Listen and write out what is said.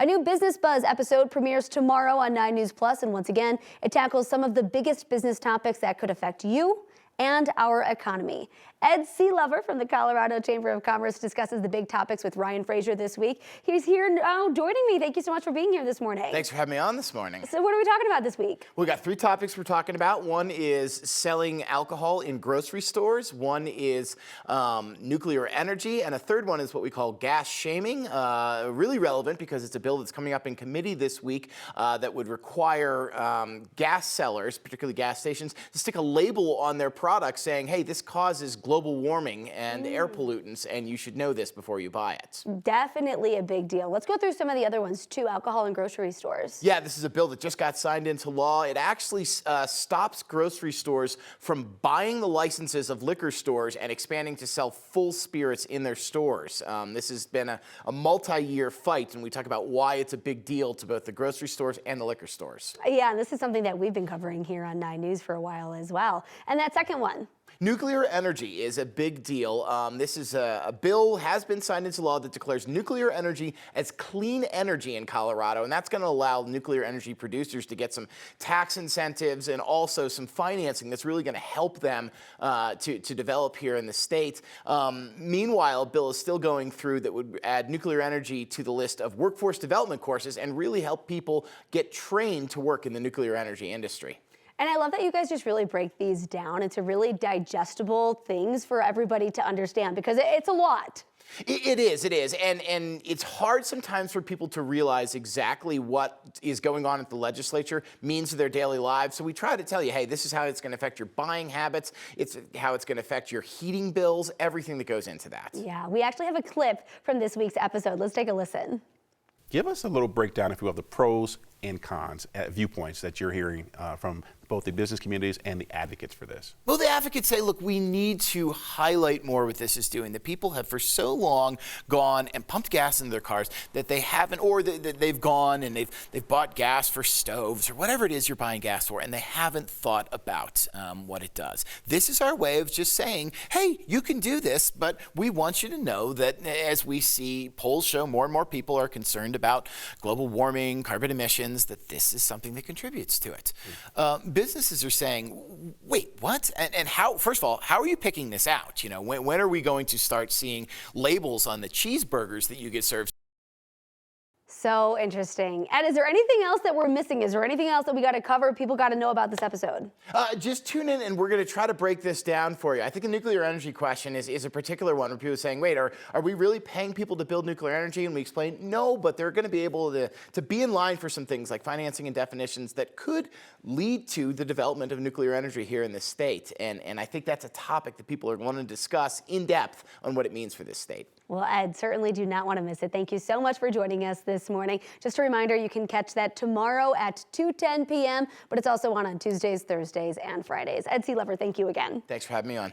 A new Business Buzz episode premieres tomorrow on 9 News Plus, and once again, it tackles some of the biggest business topics that could affect you and our economy. Ed Sealover from the Colorado Chamber of Commerce discusses the big topics with Ryan Frazier this week. He's here now joining me. Thank you so much for being here this morning. Thanks for having me on this morning. So what are we talking about this week? We got 3 topics we're talking about. One is selling alcohol in grocery stores. One is nuclear energy. And a third one is what we call gas shaming. Really relevant because it's a bill that's coming up in committee this week that would require gas sellers, particularly gas stations, to stick a label on their products saying, hey, this causes global warming and air pollutants, and you should know this before you buy it. Definitely a big deal. Let's go through some of the other ones too, alcohol in grocery stores. Yeah, this is a bill that just got signed into law. It actually stops grocery stores from buying the licenses of liquor stores and expanding to sell full spirits in their stores. This has been a multi-year fight, and we talk about why it's a big deal to both the grocery stores and the liquor stores. Yeah, and this is something that we've been covering here on 9 News for a while as well. And that second one. Nuclear energy is a big deal. This is a bill has been signed into law that declares nuclear energy as clean energy in Colorado, and that's going to allow nuclear energy producers to get some tax incentives and also some financing that's really going to help them to develop here in the state. Meanwhile, a bill is still going through that would add nuclear energy to the list of workforce development courses and really help people get trained to work in the nuclear energy industry. And I love that you guys just really break these down into really digestible things for everybody to understand, because it's a lot. It is, and it's hard sometimes for people to realize exactly what is going on at the legislature means to their daily lives. So we try to tell you, hey, this is how it's going to affect your buying habits, it's how it's going to affect your heating bills, everything that goes into that. Yeah, we actually have a clip from this week's episode. Let's take a listen. Give us a little breakdown, if you will, of the pros and cons viewpoints that you're hearing from both the business communities and the advocates for this. Well, the advocates say, look, we need to highlight more what this is doing. The people have for so long gone and pumped gas into their cars that they haven't, or that they've gone and they've bought gas for stoves or whatever it is you're buying gas for, and they haven't thought about what it does. This is our way of just saying, hey, you can do this, but we want you to know that as we see polls show more and more people are concerned about global warming, carbon emissions, that this is something that contributes to it. Businesses are saying, wait, what? And how, first of all, how are you picking this out? You know, when are we going to start seeing labels on the cheeseburgers that you get served? So interesting. Ed, is there anything else that we're missing? Is there anything else that we got to cover? People got to know about this episode. Just tune in and we're going to try to break this down for you. I think the nuclear energy question is a particular one where people are saying, wait, are we really paying people to build nuclear energy? And we explain, no, but they're going to be able to be in line for some things like financing and definitions that could lead to the development of nuclear energy here in this state. And I think that's a topic that people are going to discuss in depth on what it means for this state. Well, Ed, certainly do not want to miss it. Thank you so much for joining us this morning. Just a reminder, you can catch that tomorrow at 2:10 p.m., but it's also on Tuesdays, Thursdays, and Fridays. Ed Sealover, thank you again. Thanks for having me on.